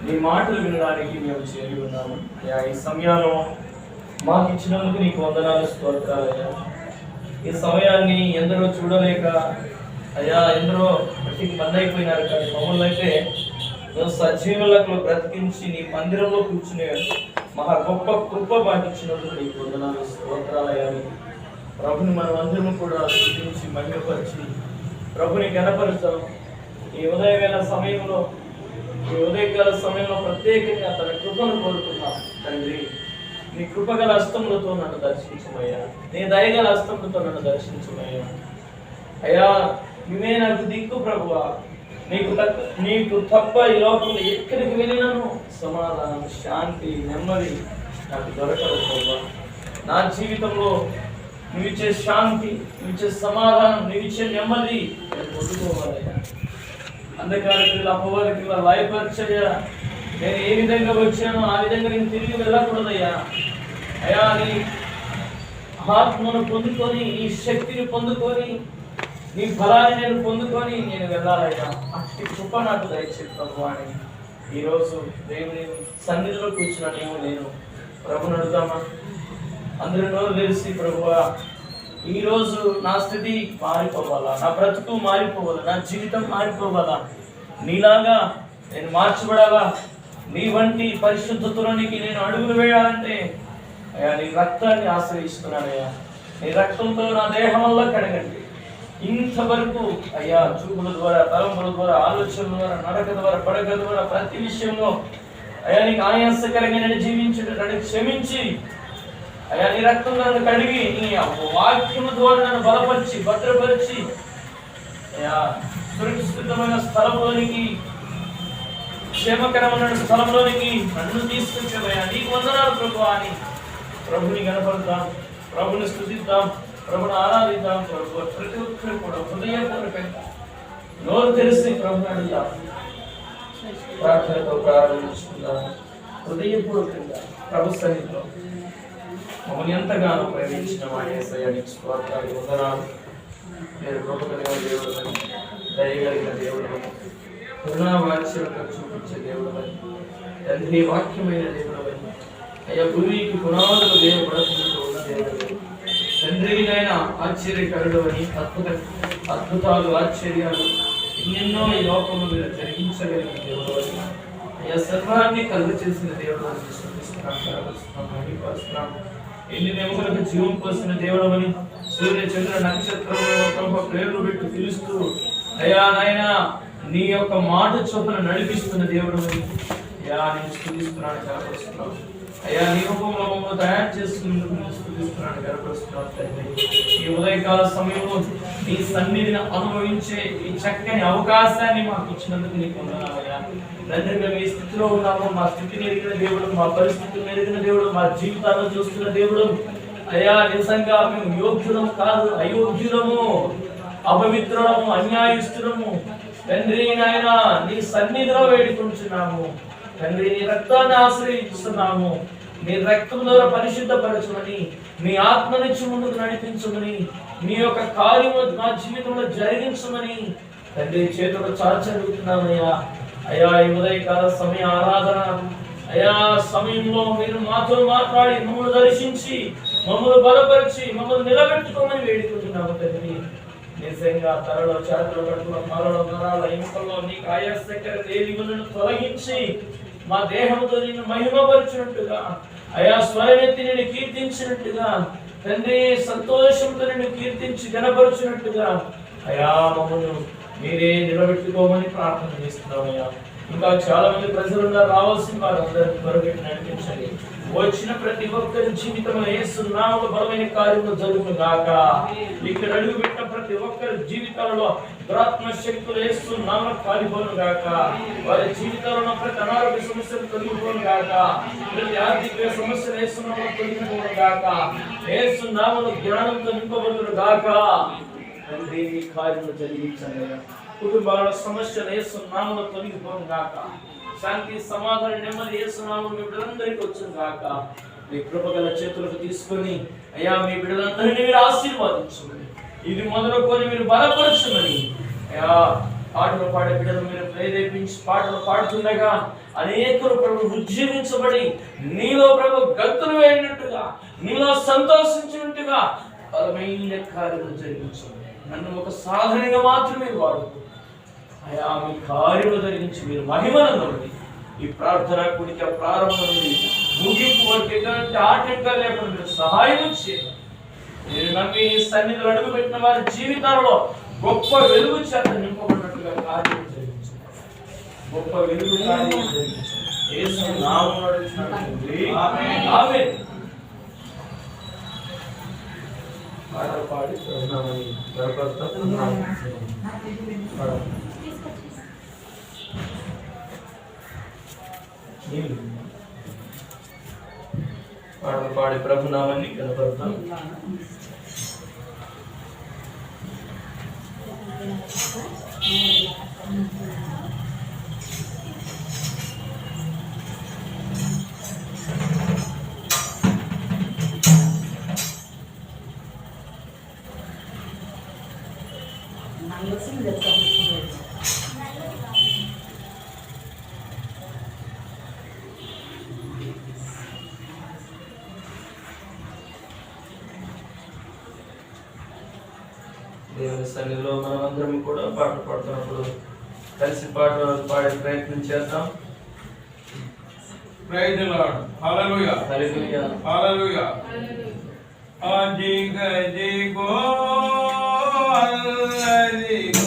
నీ మాటలు వినడానికి మేము చేరి ఉన్నాము అయ్యా. ఈ సమయంలో మాకు ఇచ్చినందుకు నీకు వందనాలు, స్తోత్రాలయ్యా. ఈ సమయాన్ని ఎందరో చూడలేక అయ్యా ఎందరో బట్టికి బంద్ అయిపోయినారు, కానీ మమ్మల్ని అయితే నువ్వు సజీవులకు బ్రతికించి నీ మందిరంలో కూర్చునే మహా గొప్ప కృప పాటించినందుకు నీకు వందనాలు, స్తోత్రాలయ్యా. ప్రభుని మనం అందరం కూడా స్తుతించి మహిమపరిచి ప్రభుని గణపరుస్తాం. ఈ ఉదయకాల సమయంలో ప్రత్యేకంగా తన కృపను కోరుతున్నాం తండ్రి. నీ కృపగల హస్తములతో నన్ను దర్శించమయ్యా, నీ దయగల హస్తములతో నన్ను దర్శించమయ్యా. అయ్యా నువ్వే నాకు దిక్కు ప్రభువా. నీకు తప్ప ఈ లోకంలో ఎక్కడికి వెళ్ళినాను సమాధానం, శాంతి, నెమ్మది నాకు దొరకదు ప్రభువా. నా జీవితంలో నువ్విచ్చే శాంతి, నువ్విచ్చే సమాధానం, నువ్విచ్చే నెమ్మది నేను పొందుకోవాలయ్యా. అంధకారకుల అపవాదికుల లయపరిచయ్యా, నేను ఏ విధంగా వచ్చానో ఆ విధంగా నేను తిరిగి వెళ్ళకూడదయ్యా. అయ్యా నీ ఆత్మను పొందుకొని, నీ శక్తిని పొందుకొని, నీ బలాన్ని నేను పొందుకొని నేను వెళ్ళాలయ్యా. అట్టి కృప నాకు దయచేసి ప్రభు అని ఈరోజు దేవుని సన్నిధిలో కూర్చున్న నేను ప్రభుని అడుగుతామా? అందరూ నోరు తెలిసి ప్రభువా, ఈరోజు నా స్థితి మారిపోవాలా, నా బ్రతుకు మారిపోవాలా, నా జీవితం మారిపోవాలా, నీలాగా నేను మార్చబడాలా, నీ వంటి పరిశుద్ధతులనికి నేను అడుగులు వేయాలంటే అయ్యా నీ రక్తాన్ని ఆశ్రయిస్తున్నానయ్యా. నీ రక్తంతో నా దేహం వల్ల కడగండి. ఇంతవరకు అయ్యా చూపుల ద్వారా, తలంపుల ద్వారా, ఆలోచనల ద్వారా, నడక ద్వారా, పడక ద్వారా ప్రతి విషయంలో అయ్యా నీకు ఆయాసకరంగా నేను జీవించుటకు క్షమించి అయ్యా నీ రక్తం నన్ను కడిగి నీ వాక్యము ద్వారా నన్ను బలపరిచి భద్రపరిచి అయ్యా సురక్షితమైన స్థలంలోనికి, క్షేమకరమైన స్థలంలోనికి నన్ను తీసుకొచ్చావయ్యా. నీకు వందనాలు ప్రభువా అని ప్రభుని కనపడతాం, ప్రభుని స్తుతిద్దాం, ప్రభుని ఆరాధిద్దాం. ప్రభు ప్రతి ఒక్కరు కూడా హృదయపూర్వకంగా నోరు తెరిసి ప్రభుని అడుగుదాం, ప్రార్థనతో ప్రారంభించుకుందాం. హృదయపూర్వకంగా ప్రభు సన్నిధిలో మమ్మల్ని ఎంతగానో ప్రేమించిన మా యేసయ్య నీకు స్తోత్రాలు, వందనాలు. మీరు కృప కలిగిన దేవుడని, దయగలిగిన దేవుడని, కరుణావాత్సల్యత చూపించే దేవుడని, తండ్రి వాక్యమైన దేవుడని, అయ్యా భూమికి పునాదులు దేవుడతో ఉన్న దేవుడు తండ్రి నాయన ఆశ్చర్యకరుడు అని, అద్భుతాలు ఆశ్చర్యాలు ఎన్నెన్నో ఈ లోకంలో మీరు జరిగించగలిగిన దేవుడు అని, అయ్యా సర్వాన్ని కలుగు చేసిన దేవుడు అని విశ్వసిస్తున్నాం. ఎన్ని నెమ్మలకు జీవం పోసిన దేవుడు అని, సూర్య చంద్ర నక్షత్రంలో పేర్లు పెట్టి పిలుస్తూ అయ్యా నాయన నీ యొక్క మాట చొప్పున నడిపిస్తున్న దేవుడు అని అయ్యా నేను స్తుతిస్తున్నాను, కనపరుస్తున్నాను. అయ్యా నీ రూపంలో మమ్మల్ని తయారు చేసుకున్నందుకు నేను స్తుతిస్తున్నాను, కనపరుస్తున్నాను. తండ్రి ఈ ఉదయకాల సమయంలో నీ సన్నిధిని అనుభవించే ఈ చక్కని అవకాశాన్ని మాకు ఇచ్చినందుకు నీకు వందనాలయ్యా. తండ్రి మేము ఈ స్థితిలో ఉన్నాము, మా స్థితిని ఎరిగిన దేవుడు, మా పరిస్థితిని ఎరిగిన దేవుడు, మా జీవితాలను చూస్తున్న దేవుడు. అయ్యా నిజంగా మేము యోగ్యులము కాదు, అయోగ్యులము, అపవిత్రులము, అన్యాయస్తులము. తండ్రి నాయన నీ సన్నిధిలో వేడుకుంటున్నాము తండ్రి. నీ రక్తాన్ని ఆశ్రయిస్తున్నాము, నీ రక్తం ద్వారా పరిశుద్ధపరచమని, నీ ఆత్మనిచ్చి ముందుకు నడిపించమని, నీ యొక్క కార్యము నా జీవితంలో జరిగించమని తండ్రి చేతులు చాచడుగుతున్నామయ్యా. అయ్యా ఈ ఉదయకాల సమయ ఆరాధన అయ్యా సమయంలో మీరు మాతో మాట్లాడి మమ్మల్ని దర్శించి, మమ్మల్ని బలపరిచి, మమ్మల్ని నిలబెట్టుకోమని వేడుకుంటున్నాము తండ్రి. నిజంగా తలలో, చేతుల, కడుపులో, కాళ్ళలో, నరాల, ఎముకల్లో నీకు ఆయాసకర దేవిగులను తొలగించి మా దేహంతో నిన్ను మహిమపరిచినట్టుగా, అయా స్వరమెత్తి నిన్ను కీర్తించినట్టుగా తండ్రి, సంతోషంతో నిన్ను కీర్తించి గణపరిచినట్టుగా అయా మమ్మల్ని మీరే నిలబెట్టుకోమని ప్రార్థన చేస్తున్నామయ్యా. ఇంకా చాలా మంది ప్రజలు రావాల్సిన వారందరినీ త్వరపెట్టి నడిపించండి. వచ్చిన ప్రతి ఒక్కరి జీవితంలో యేసు నామములో బలమైన కార్యములు జరుగును గాక. ఇక్కడ అడుగు పెట్టిన ప్రతి ఒక్కరి జీవితాలలో ఆత్మ శక్తులు యేసు నామములో కాలిపోను గాక. వారి జీవితాలలో ప్రతి అనారోగ్య సమస్యలు తొలగిపోను గాక. ప్రతి ఆర్థిక సమస్యలు యేసు నామములో తొలగిపోను గాక. యేసు నామములో జ్ఞానంతో నింపబడును గాక. తండ్రి నీ కార్యములు జరిగించండి. కుటుంబాల సమస్యలు యేసు నామములో తొలగిపోను గాక. శాంతి, సమాధానం, నెమ్మది యేసు నామములో మీ బిడ్డలందరికీ వచ్చును గాక. మీ కృపగల చేతులకు తీసుకొని అయ్యా మీ బిడ్డలందరినీ మీరు ఆశీర్వాదించమని, ఇది మొదలుకొని మీరు బలపరచమని అయ్యా పాటలు పాడే బిడ్డలు మీరు ప్రేరేపించి పాటలు పాడుతుండగా అనేకులు ప్రభు ఉజ్జీవించబడి నీలో ప్రభు గంతులు వేయినట్టుగా, నీలో సంతోషించినట్టుగా బలమైన కార్యములు జరిగించండి. నన్ను ఒక సాధనగా మాత్రమే వాడుతూ అయా మీ కార్యము జరిగించి మీరు మహిమనందబడి ఈ ప్రార్థన కూడిక ప్రారంభం నుండి ముగింపు వరకు ఎటువంటి ఆటంకాలు లేకుండా మీరు సహాయం చేయాలి. నేను నమ్మి ఈ సన్నిధిలో అడుగుపెట్టిన వారి జీవితాలలో గొప్ప వెలుగు చేత నింపబడినట్టుగా కార్యం జరిగించండి. గొప్ప వెలుగు కార్యం జరిగించండి. యేసు నామములో అడుగుచున్నాను. ఆమేన్. పాటలు పాడి ప్రభునామని గణపరుస్తాం. పాటలు పాడి ప్రభునామాన్ని గణపరుస్తాం. దేవుని సన్నిధిలో మనమందరం కూడా పాటలు పాడుతున్నప్పుడు కలిసి పాటలు పాడే ప్రయత్నం చేద్దాం. Praise the Lord. Hallelujah. Hallelujah. Hallelujah. Adiga digo, alladigo.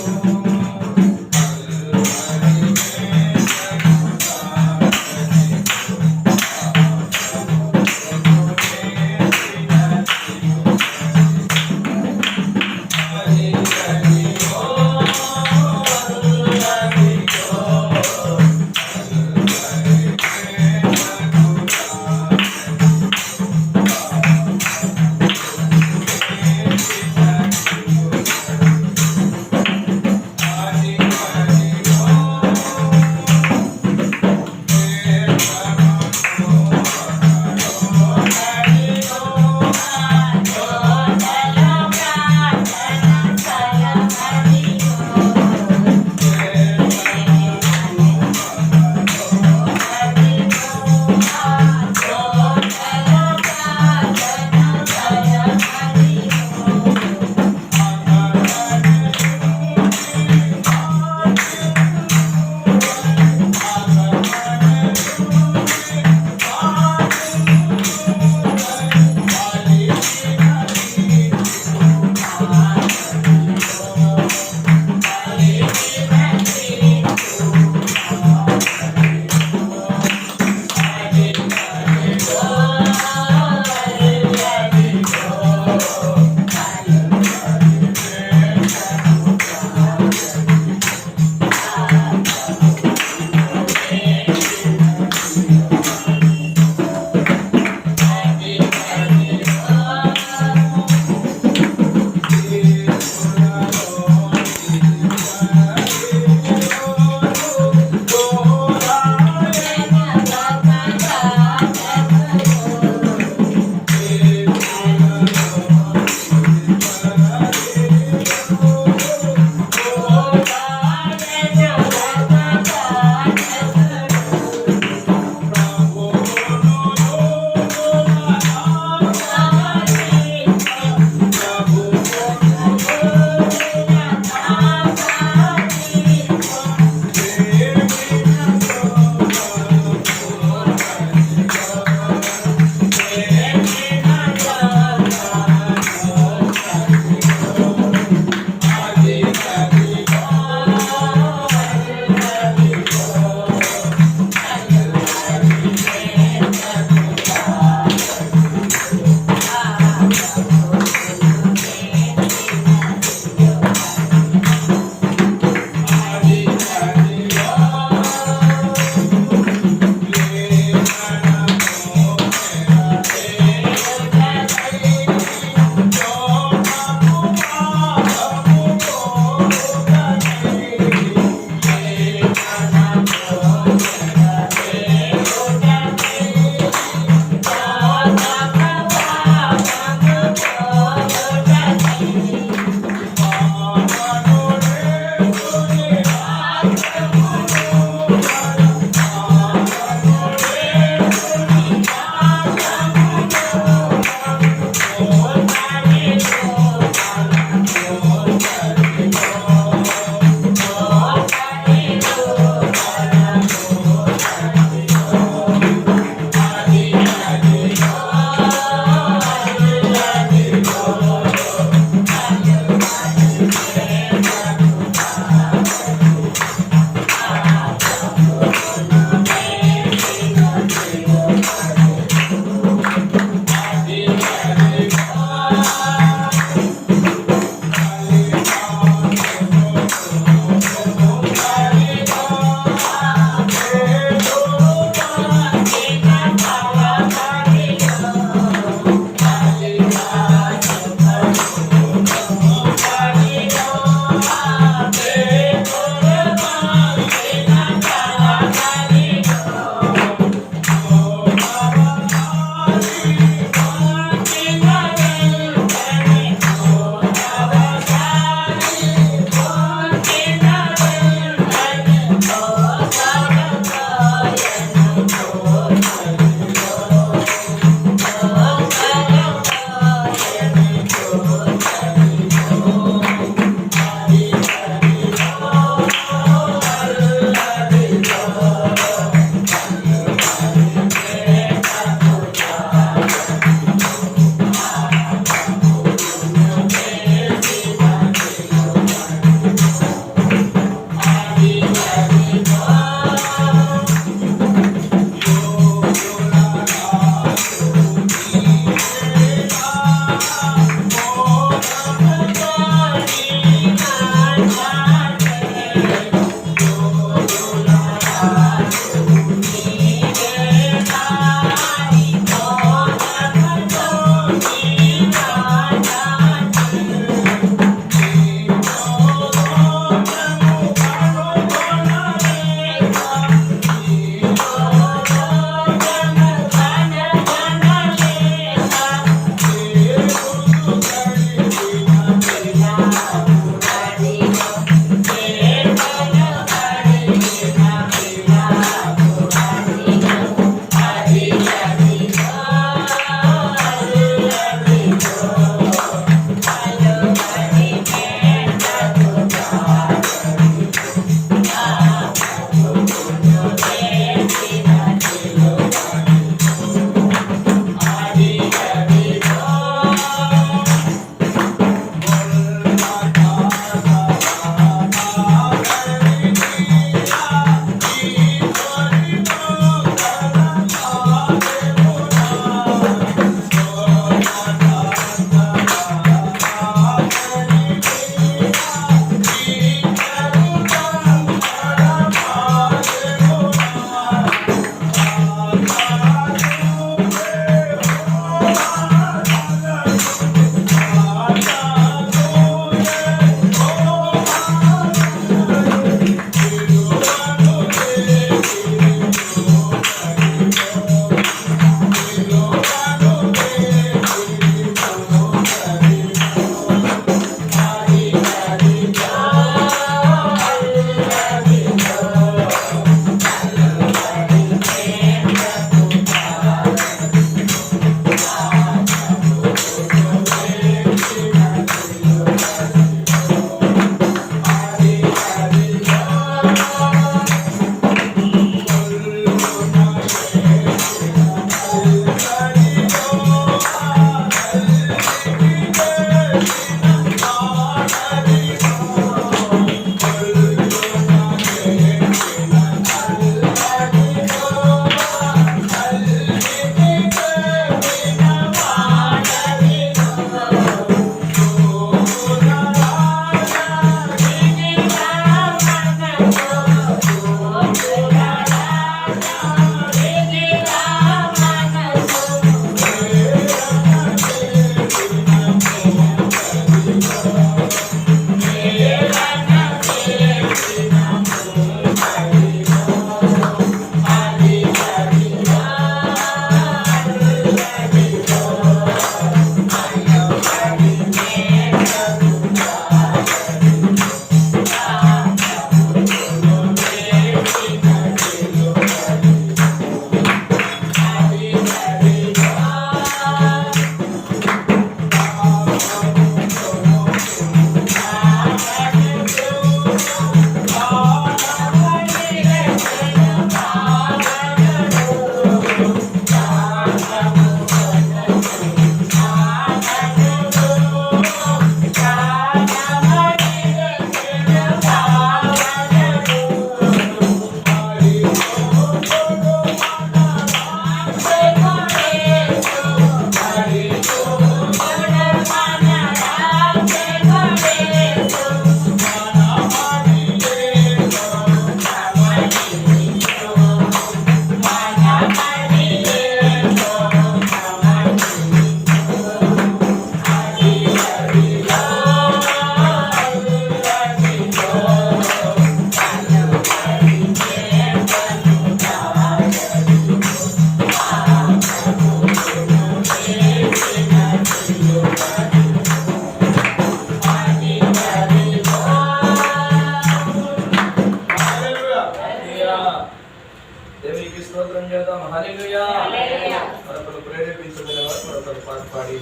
దేవునికి స్తోత్రం చేద్దాం. హల్లెలూయా. హల్లెలూయా. మరొకరు ప్రేరేపించబడిన వారు మరొకరు పాట పాడి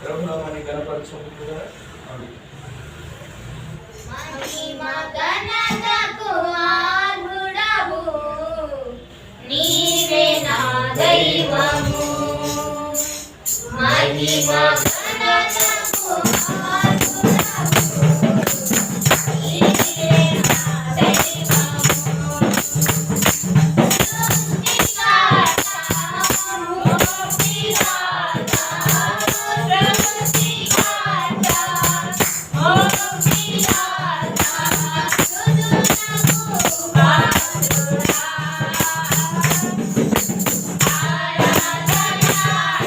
ప్రభునామాన్ని గణపరచుకుంటున్నారు. మహిమ ఘనతకు అర్హుడవు, నీవే నా దైవము. మహిమ ఘనతకు అర్హుడవు, నీవే నా దైవము. సృష్టికర్త, మూర్తిదాత, సృష్టికర్త, మూర్తిదాత, స్తుతులకు పాత్రుడా. ఆరాధన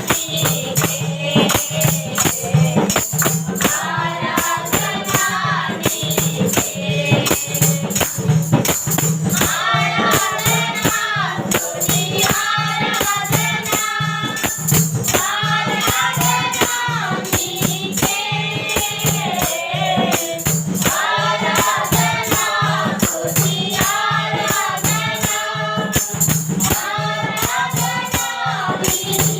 నీకే, ఆరాధన నీకే, ఆరాధన స్తుతి ఆరాధన, ఆరాధన నీకే, ఆరాధన స్తుతి ఆరాధన,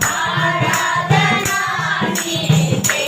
ఆరాధన నీకే,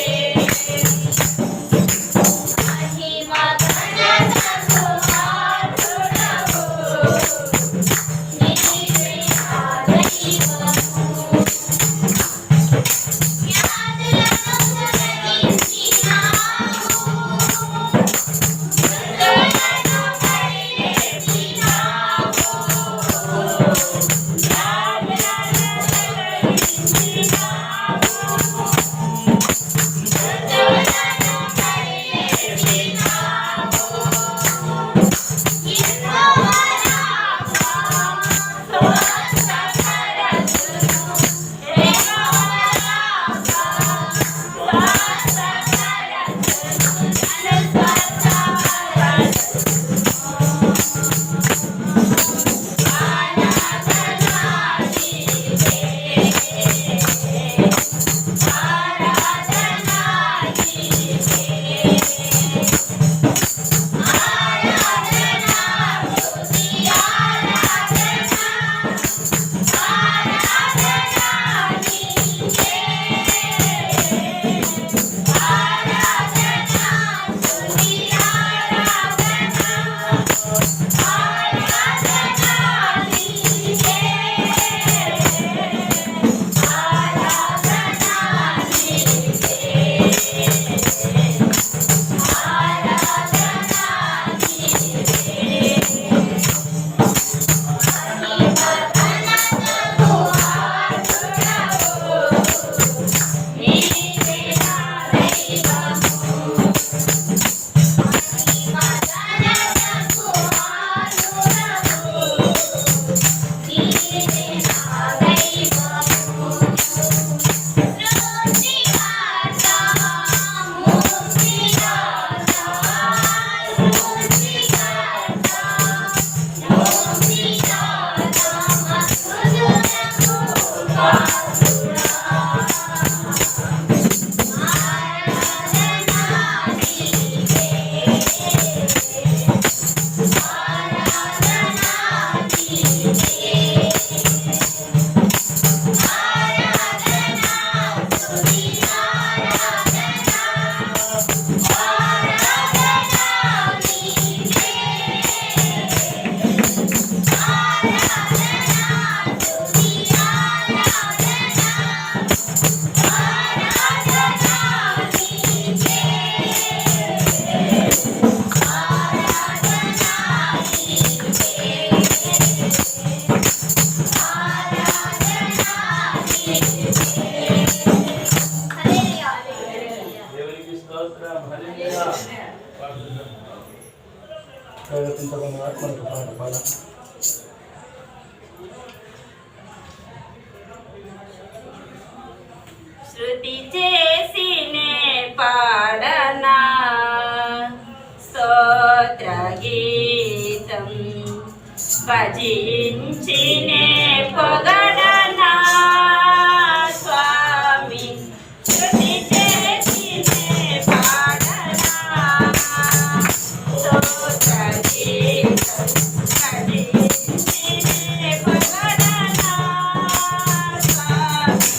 ఆరాధన ప్రేరేపించబడిన మనకు పాట పాడాలి. శృతి చేసినే పాడనా స్తోత్ర గీతం భజించినే పొగడనా స్వామి శృతి చేసినే పాడనా స్తోత్ర గీతం భజించినే పొగడనా స్వామి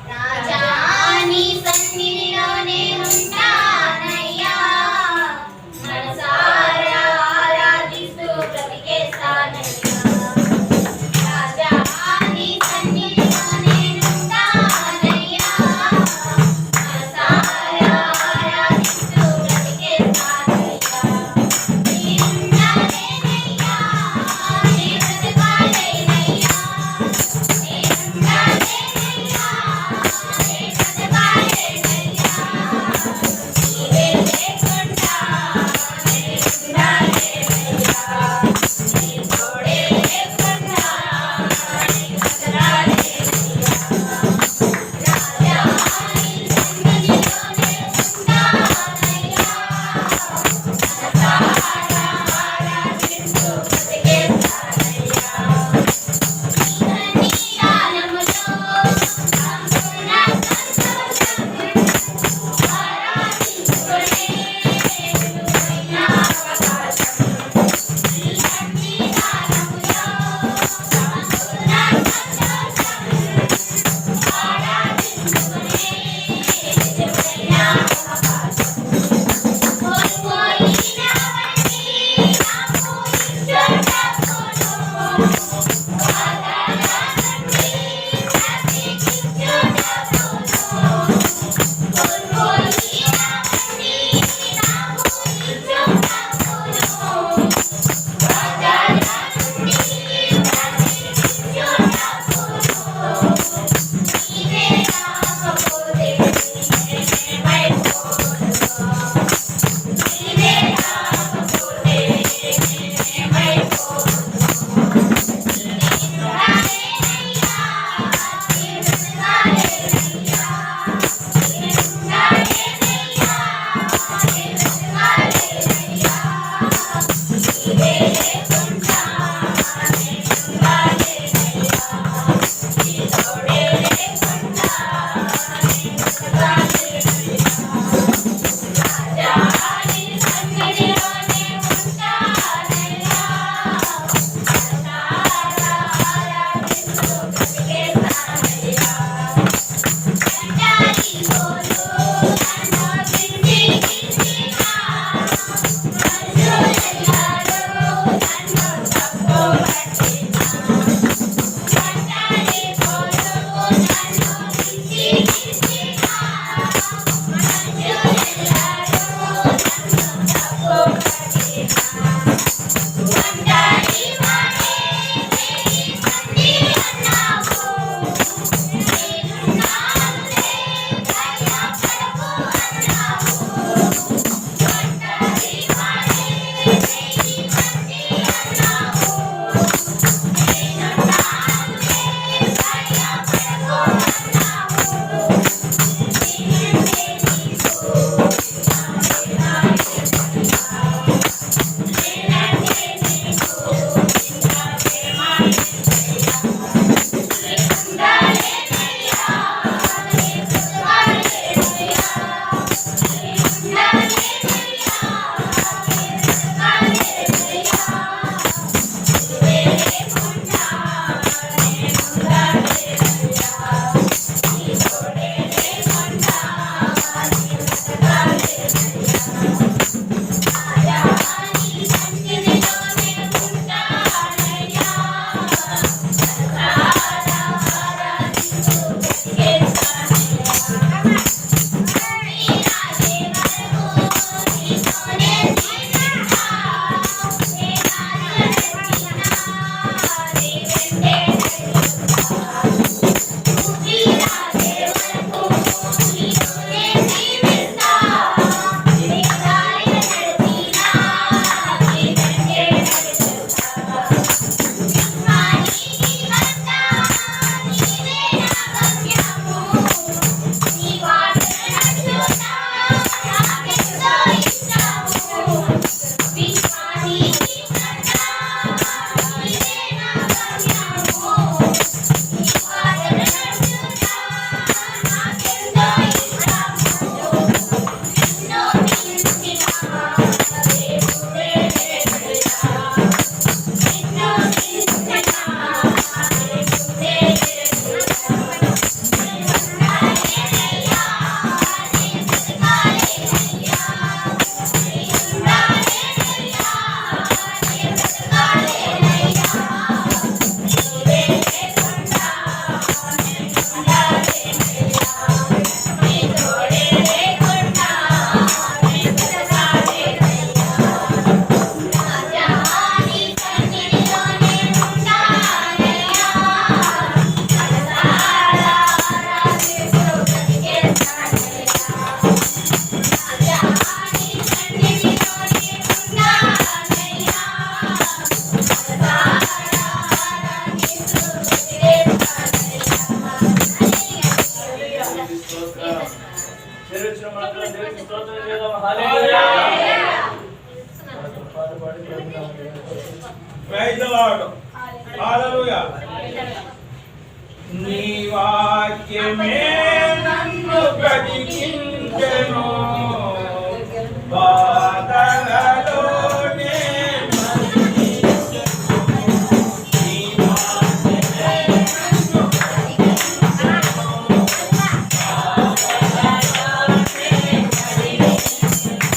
రాజా నీ సన్నిధిలోనే ఉంటానయ్యా, మనసారా ఆరాధిస్తూ బ్రతికేస్తానయ్యా. రాజా నీ సన్నిధిలోనే ఉంటానయ్యా, మనసారా ఆరాధిస్తూ బ్రతికేస్తానయ్యా. నీవున్నావేనయ్యా, నీ బ్రతకాలేనయ్యా. దేవునికి స్తోత్రం చేద్దాం. హల్లెలూయా. పాట పాడి ప్రభువుని ప్రైజ్ ది లార్డ్. హల్లెలూయా. నీ వాక్యమే నన్ను బ్రతికించెను, బాధలలోనే మరణించెను. నీ వాక్యమే నన్ను బ్రతికించెను, బాధలలోనే మరణించెను.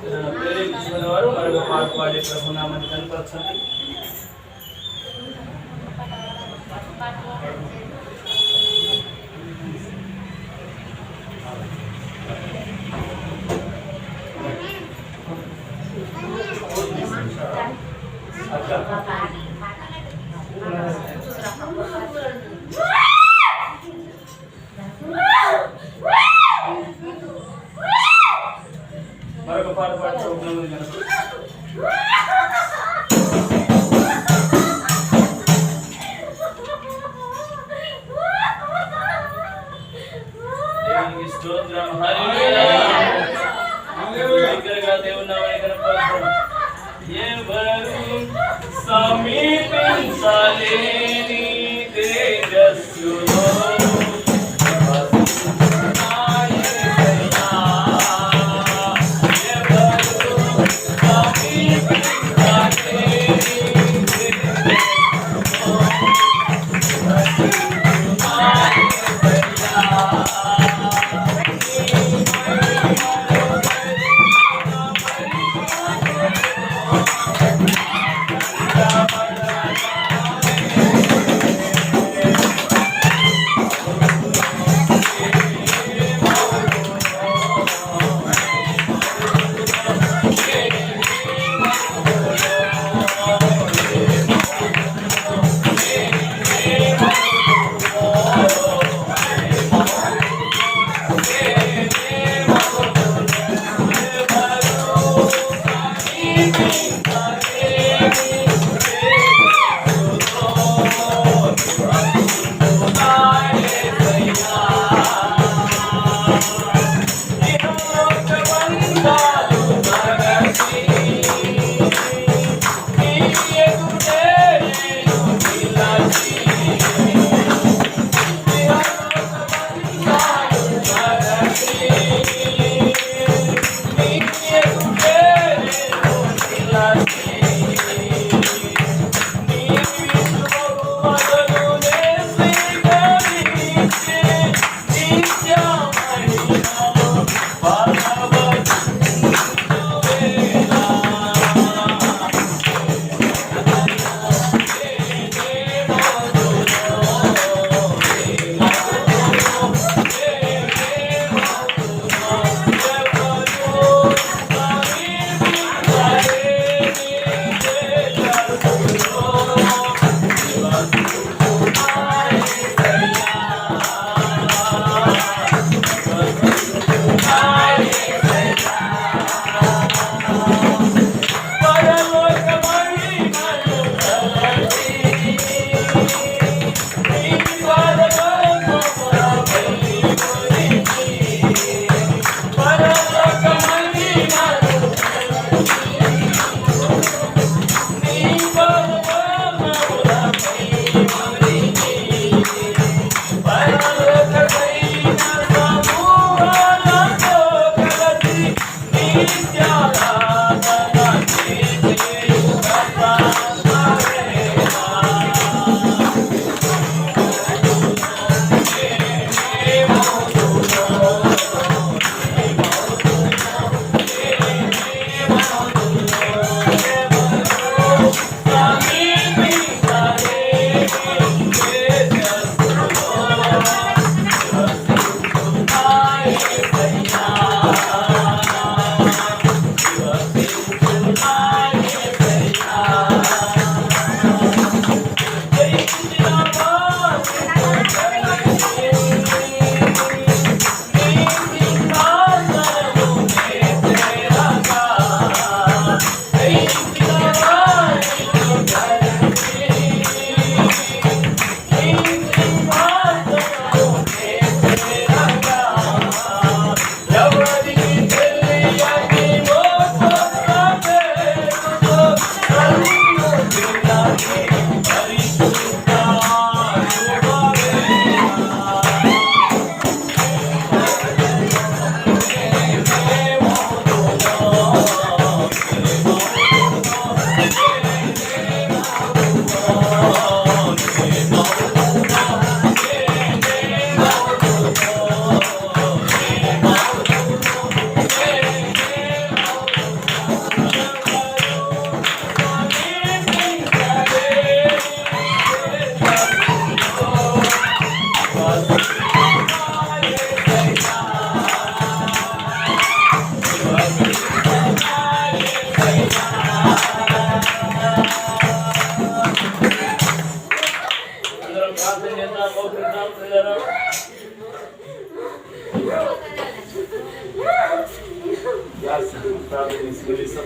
ప్రేరేపించుకున్న వారు మరొక పాట పాడే ప్రభు నామని కనపరచండి. మరొక పాట పాడే ప్రభు నామని కనపరచండి. దేవునికి స్తోత్రం. హల్లెలూయా. దగ్గరగా దేవుని నామమున కనపరచండి. ఎవరు సమీపించలేని తేజస్సులో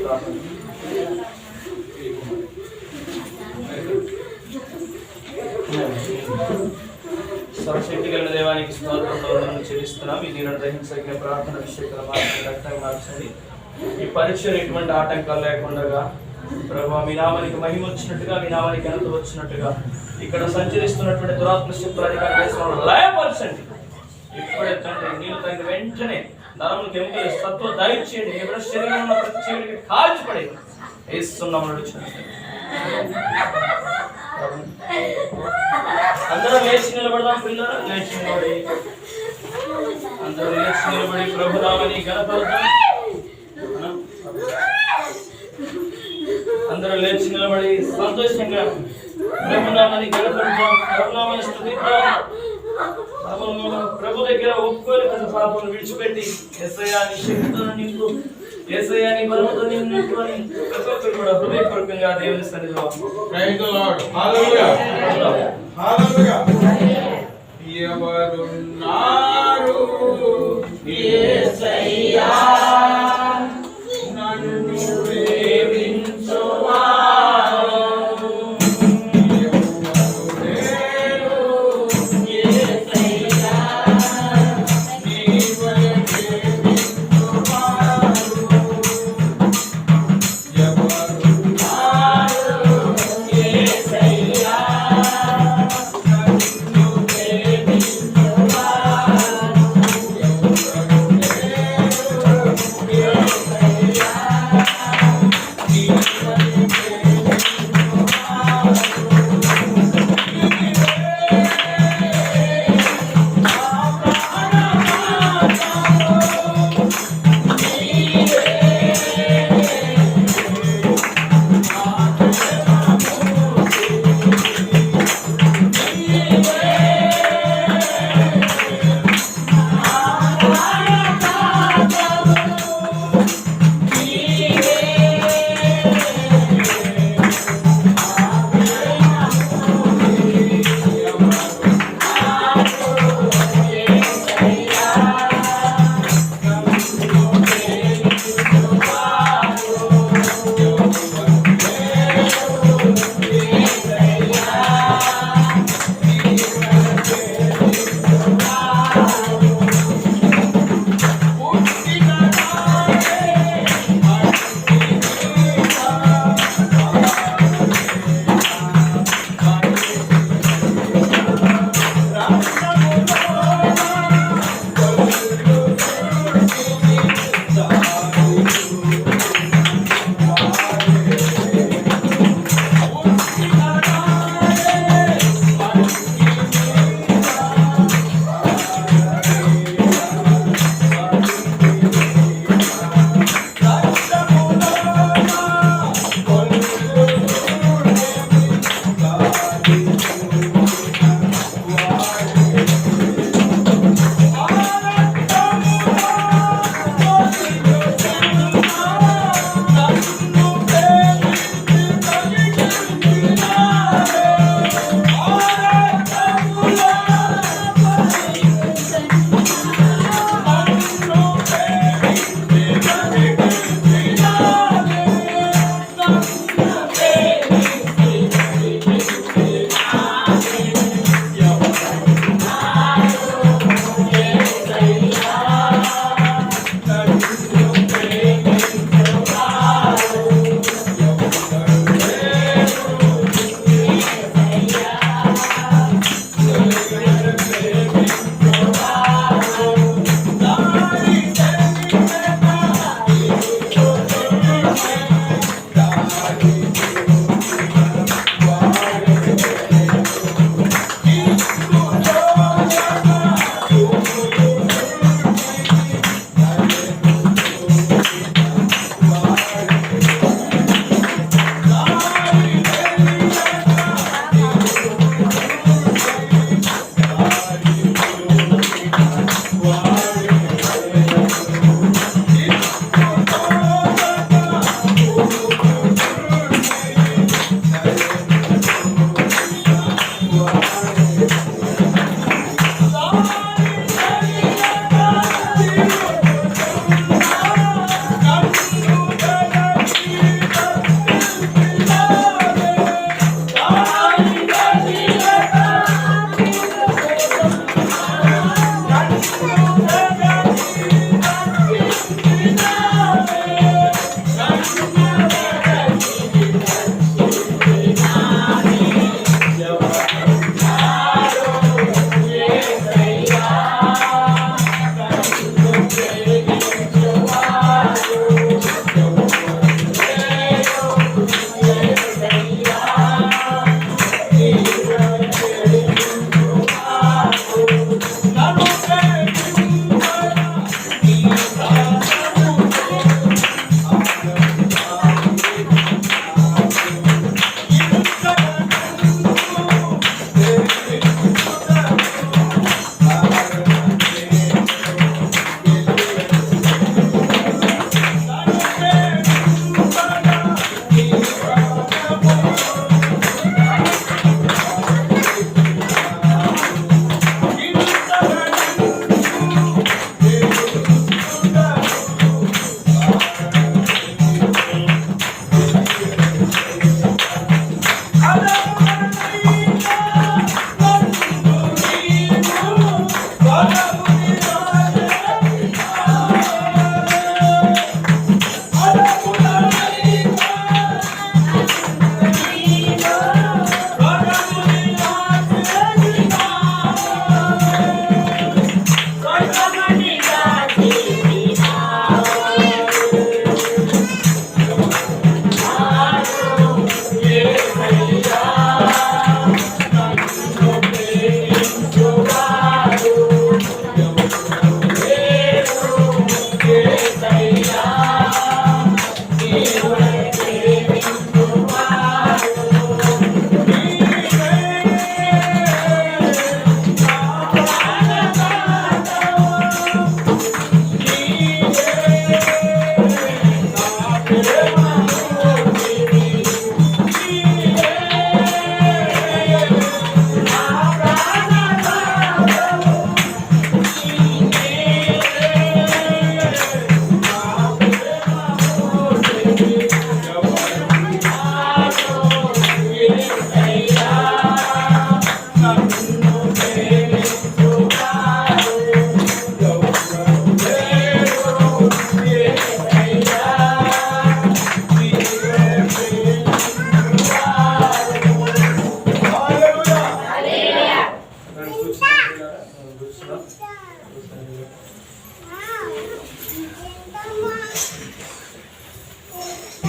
ప్రార్థన. సర్వశక్తి కలిగిన దేవానికి స్తోత్రం చెల్లిస్తున్నాం. ఈ దీని గ్రహించగిన ప్రార్థన విషయంగా మార్చండి. ఈ పరీక్షలు ఎటువంటి ఆటంకాలు లేకుండా ప్రభావ మీ నామానికి మహిమ వచ్చినట్టుగా, మీ నామానికి ఘనత వచ్చినట్టుగా ఇక్కడ సంచరిస్తున్నటువంటి దురాత్మ శక్తులు లయపరచండి. ఇప్పుడే తండ్రి నీళ్ళు తగిన వెంటనే నరములకు ఎముకలు సత్వ దయచేయండి. ఎవరి శరీరంలో ఉన్న ప్రతి చీకటికి కాల్చిపడి వేస్తున్నాము. అందరూ లేచి నిలబడదాం. పిల్లలు లేచి నిలబడి, అందరూ లేచి నిలబడి ప్రభునామని గణపడతాం. అందరూ లేచి నిలబడి సంతోషంగా ప్రభునామని గణపడతాం, ప్రభునామని స్తుతిద్దాం. ప్రభు దగ్గర ఒప్పుకొని ప్రతి పాపను విడిచిపెట్టి యేసయ్యాని శక్తులను నింపు, యేసయ్యాని బలముతో నింపు అని ప్రతి ఒక్కరు కూడా హృదయపూర్వకంగా దేవుని సన్నిధిలో ప్రైజ్ ది లార్డ్. హల్లెలూయా, హల్లెలూయా. ఎవరున్నారు యేసయ్యా నన్ను ప్రేమించువారు,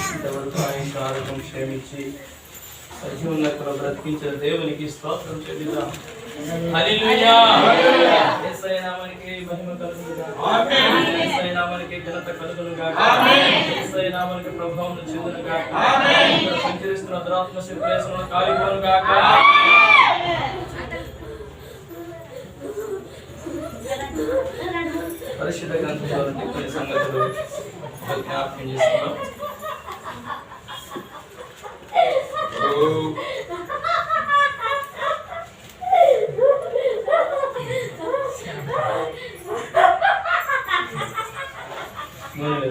ఇంతవరకు ఆయన ఆరోగ్యం క్షమించి సజీవులకు బ్రతికించిన దేవునికి స్తోత్రం చెల్లిద్దాం. హల్లెలూయా. యేసయ్య నామమునకే మహిమ కలుగును గాక. ఆమేన్. యేసయ్య నామమునకే ఘనత కలుగును గాక. ఆమేన్. యేసయ్య నామమునకే ప్రభావం చెందును గాక. ఆమేన్. ఇక్కడ సంచరిస్తున్న దురాత్మ శక్తులను కాలిపోను గాక. పరిశుద్ధ గ్రంథంలోని కొన్ని సంగతులు జ్ఞాపకం చేసుకున్నాం. ముందు